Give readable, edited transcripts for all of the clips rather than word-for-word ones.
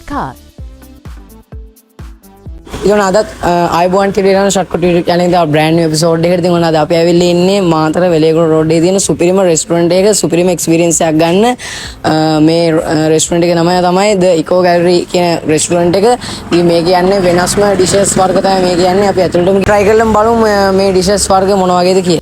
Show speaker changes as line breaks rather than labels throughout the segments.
ShaTkot.
ඉතින් අදත් ආයුබෝවන් කියලා ShaTkot YouTube channel එකේ brand new episode එකකට ඉතින් අද අපි ඇවිල්ලා ඉන්නේ මාතර වෙලේගොඩ road එකේ තියෙන සුපිරිම restaurant එක සුපිරිම experience එකක් ගන්න මේ restaurant එකේ නම තමයි the ECO Gallery කියන restaurant එක. ඉතින් මේ කියන්නේ වෙනස්ම dishes වර්ග තමයි මේ කියන්නේ. අපි ඇතුළටම try කරලා බලමු මේ dishes වර්ග මොන වගේද කියලා.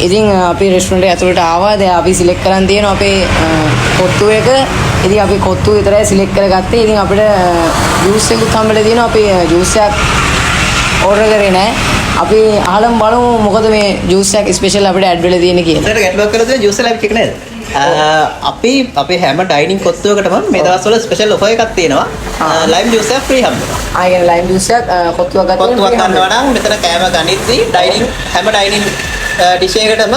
ඉතින් අපි රෙස්ටුරන්ට් එක ඇතුළට ආවා. දැන් අපි සිලෙක්ට් කරන් තියෙනවා අපේ කොත්තු එක. ඉතින් අපි කොත්තු විතරයි සිලෙක්ට් කරගත්තේ. ඉතින් අපිට ජූස් එකකුත් හම්බෙලා තියෙනවා. අපි ජූස් එකක් ඕඩර් කරේ නැහැ. අපි අහලම බලමු මොකද මේ ජූස් එක ස්පෙෂල් අපිට ඇඩ් වෙලා තියෙන්නේ කියලා.
ඒකට ගැටලුවක් කරලා තියෙන ජූස් එක ලයිව් එක නේද? අපි හැම ඩයිනින් කොත්තුවකටම මේ දවස්වල ස්පෙෂල් ඔෆර් එකක් තියෙනවා. ලයිම් ජූස් එක ෆ්‍රී හම්බෙනවා.
ආ කියන්නේ ලයිම් ජූස් එක කොත්තුවක් ගත්තා
කොත්තුවක් ගන්නවා නම් මෙතන කෑම ගනිද්දී ඩයිනින් හැම ඩයිනින් ඩිෂ් එකකටම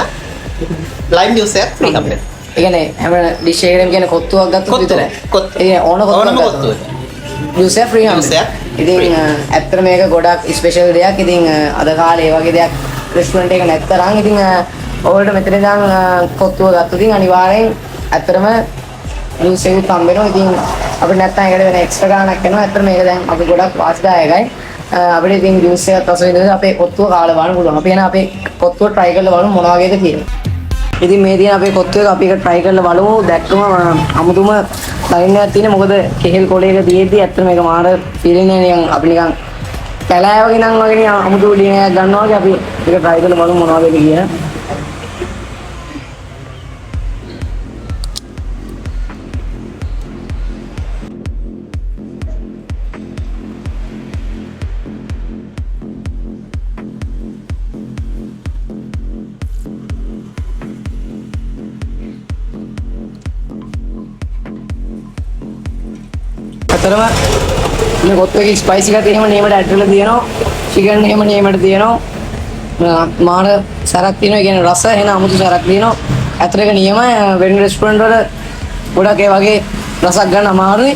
ලයිම් ජූස් එක ෆ්‍රී හම්බෙනවා.
ඒ කියන්නේ හැම ඩිෂ් එකකටම කියන්නේ කොත්තුවක් ගත්තොත් විතරයි. ඒ ඕන කොත්තුවක්. ජූස් එක ෆ්‍රී හම්බෙනවා. ඉතින් ඇත්තට මේක ගොඩක් ස්පෙෂල් දෙයක්. ඉතින් අද කාලේ මේ වගේ දෙයක් රෙස්ටුරන්ට් එක නැත්තරම් ඉතින් ඔයාලට මෙතන ඉඳන් කොත්තුව ගත්තොත් ඉතින් අනිවාර්යෙන් ඇත්තටම ජූස් එකක් හම්බෙනවා. ඉතින් අපිට නැත්තම් ඒකට වෙන එක්ස්ට්‍රා ගාණක් යනවා. ඇත්තට මේක දැන් අපි ගොඩක් වාසිදායකයි. අපිට ඉතින් ජූස් එකක් රස විඳින්න අපේ කොත්තුව කාලා බලන්න පුළුවන්. අපි එන අපේ කොත්තුව try කරලා බලමු මොන වගේද කියලා. ඉතින් මේ තියෙන අපේ කොත්තු එක අපි ඒක try කරලා බලමු. දැක්කම අමුතුම ලයින් එකක් තියෙන. මොකද කෙහෙල් කොලයක තියෙද්දි ඇත්තට මේක මාර feeling එක නිකන් අපි නිකන් කැලෑ වගේ නම් වගේ නිකන් අමුතු ඩිනර් එකක් ගන්නවා වගේ අපි ඒක try කරලා බලමු මොන වගේද කියලා. ඇත්තටම මේ කොත්තු එකේ ස්පයිසි එකක් එහෙම නේමට ඇඩ් කරලා තියෙනවා. චිකන් එහෙම නේමට තියෙනවා. මාන සරක් තියෙනවා. ඒ කියන්නේ රස එහෙන අමුතු සරක් තියෙනවා. ඇත්තට ඒක නියමයි. වෙන රෙස්ටුරන්ට් වල ගොඩක් ඒ වගේ රසක් ගන්න අමාරුයි.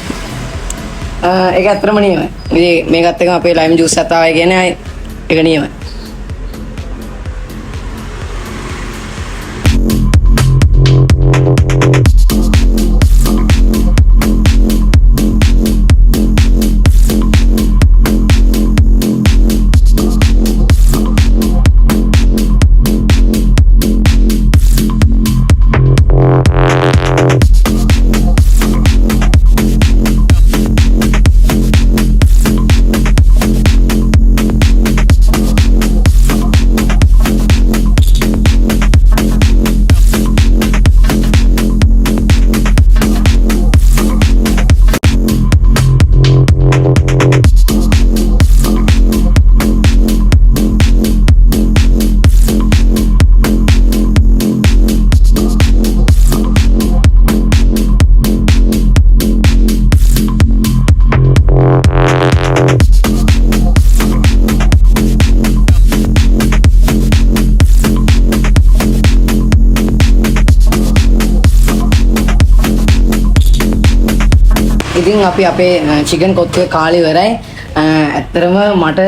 ඒක ඇත්තටම නියමයි. ඉතින් මේකත් එක්කම අපේ ලයිම් ජූස් එකත් ආවයි කියන්නේ ඒක නියමයි. ඉතින් අපි අපේ චිකන් කොත්තුවේ කාලේ ඉවරයි. ඇත්තටම මට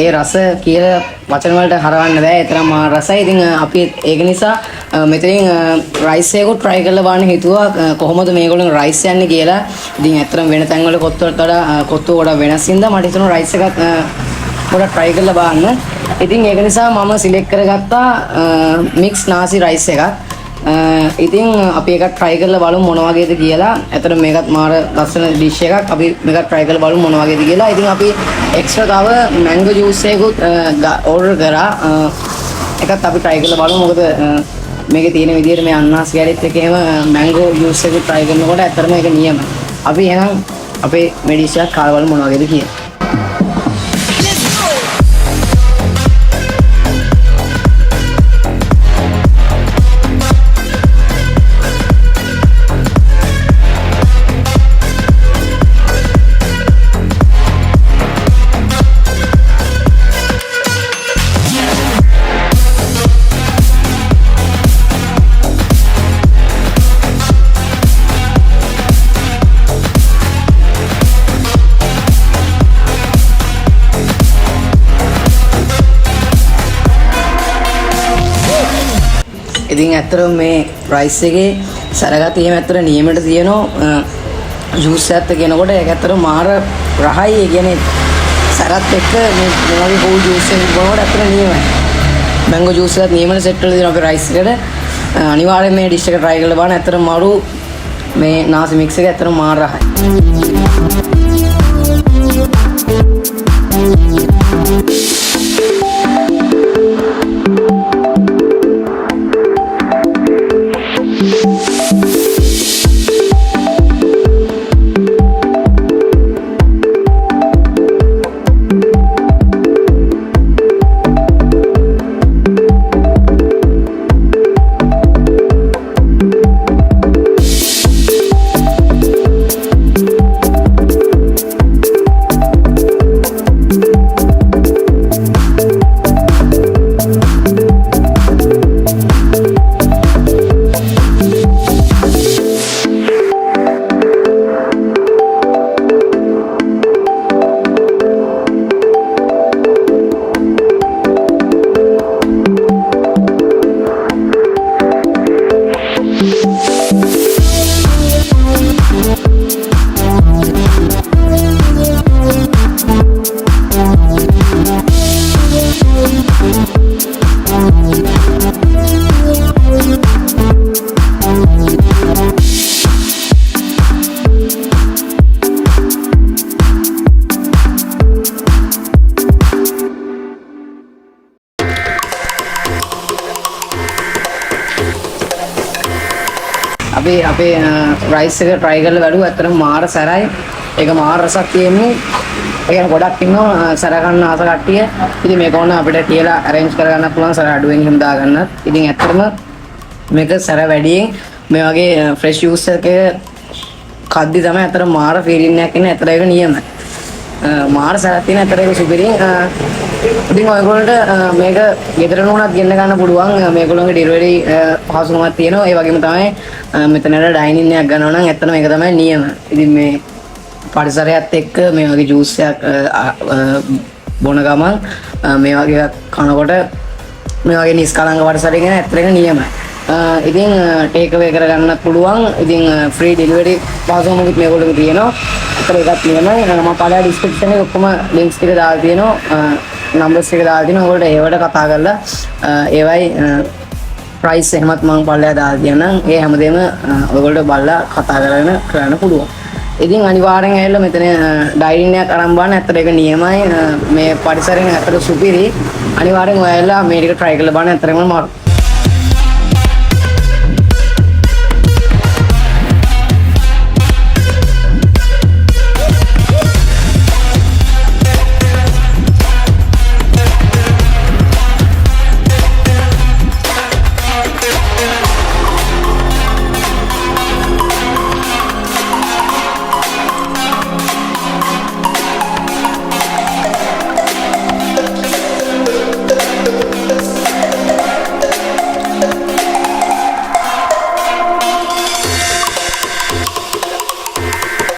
ඒ රස කියලා වචන වලට හරවන්න බෑ. ඒ තරම් රසයි. ඉතින් අපි ඒක නිසා මෙතනින් රයිස් එක try කරලා බලන්න හිතුවා කොහොමද මේගොල්ලෝ රයිස් යන්නේ කියලා. ඉතින් ඇත්තටම වෙන තැන් වල කොත්තු වලට වඩා කොත්තුව ගොඩක් වෙනස් හින්දා මට හිතුණා රයිස් එකක් පොඩක් try කරලා බලන්න. ඉතින් ඒක නිසා මම select කරගත්තා mix nasi rice එකක්. ඉතින් අපි එකක් try කරලා බලමු මොන වගේද කියලා. ඇත්තට මේකත් මාර ලස්සන dish එකක්. අපි මේකත් try කරලා බලමු මොන වගේද කියලා. ඉතින් අපි extra තව mango juice එකකුත් order කරා. එකත් අපි try කරලා බලමු. මොකද මේකේ තියෙන විදිහට මේ අන්නාස් ගැරිත් එක එහෙම mango juice එකකුත් try කරනකොට ඇත්තටම ඒක නියමයි. අපි එහෙනම් අපේ මේ dish එක කාලා බලමු මොන වගේද කියලා. ඉතින් ඇත්තටම මේ රයිස් එකේ සරගත එහෙම ඇත්තට නියමයට තියෙනවා ජූස් එකත් කියනකොට ඒක ඇත්තට මාර රහයි. ඒ කියන්නේ සරත් එක්ක මේ වගේ කෝල් ජූස් එකක් බොනකොට ඇත්තට නියමයි. මැංගෝ ජූස් එකත් නියමයට සෙට් කරලා දෙනවා අපේ රයිස් එකට. අනිවාර්යෙන් මේ ඩිෂ් එක try කරලා බලන්න. ඇත්තට මරු මේ නාසි මික්ස් එක ඇත්තට මාර රහයි. අපේ රයිස් එක try කරලා බලුවා. ඇත්තටම මාර සැරයි. ඒක මාර රසක් තියෙන්නේ. ඒ කියන්නේ ගොඩක් ඉන්නවා සැර ගන්න ආස කට්ටිය. ඉතින් මේක ඕන අපිට කියලා arrange කරගන්න පුළුවන් සැර අඩුවෙන් හිම දාගන්නත්. ඉතින් ඇත්තටම මේක සැර වැඩියෙන් මේ වගේ fresh juice එකක කද්දි තමයි අතර මාර ෆීලින් එකක් එන්නේ. අතර ඒක නියමයි. මාර සරත් තියෙන අතර ඒක සුපිරි. ඉතින් ඔයගොල්ලන්ට මේක ගෙදර නුනත් ගෙන්න ගන්න පුළුවන්. මේගොල්ලන්ගේ ඩෙලිවරි පහසුකමක් තියෙනවා. ඒ වගේම තමයි මෙතනට ඩයිනින් එකක් ගන්නවා නම් ඇත්තටම මේක තමයි නියම. ඉතින් මේ පරිසරයත් එක්ක මේ වගේ ජූස් එකක් බොන ගමන් මේ වගේ එකක් කනකොට මේ වගේ නිස්කලංක පරිසරය ගැන ඇත්තටම නියමයි. ඉතින් ටේක් අවේ කරගන්නත් පුළුවන්. ඉතින් ෆ්‍රී ඩෙලිවරි පහසුකමකුත් මේගොල්ලෝ තියෙනවා. අතට එකක් නියමයි. මම පළවෙනි ඩිස්ක්‍රිප්ෂන් එකේ ඔක්කොම ලින්ක්ස් ටික දාලා තියෙනවා. නම්බර්ස් ටික දාලා තියෙනවා. ඔයගොල්ලෝ ඒවට කතා කරලා ඒවයි ප්‍රයිස් එහෙමත් මම පල්ලෙහා දාලා තියෙනවා. ඒ හැමදේම ඔයගොල්ලෝ බලලා කතා කරගෙන කරන්න පුළුවන්. ඉතින් අනිවාර්යෙන් ඇවිල්ලා මෙතන ඩයිනින් එකක් අරන් බලන්න. ඇත්තට ඒක නියමයි. මේ පරිසරයෙන් ඇත්තට සුපිරි. අනිවාර්යෙන් ඔයාලා මේ ටික try කරලා බලන්න. ඇත්තටම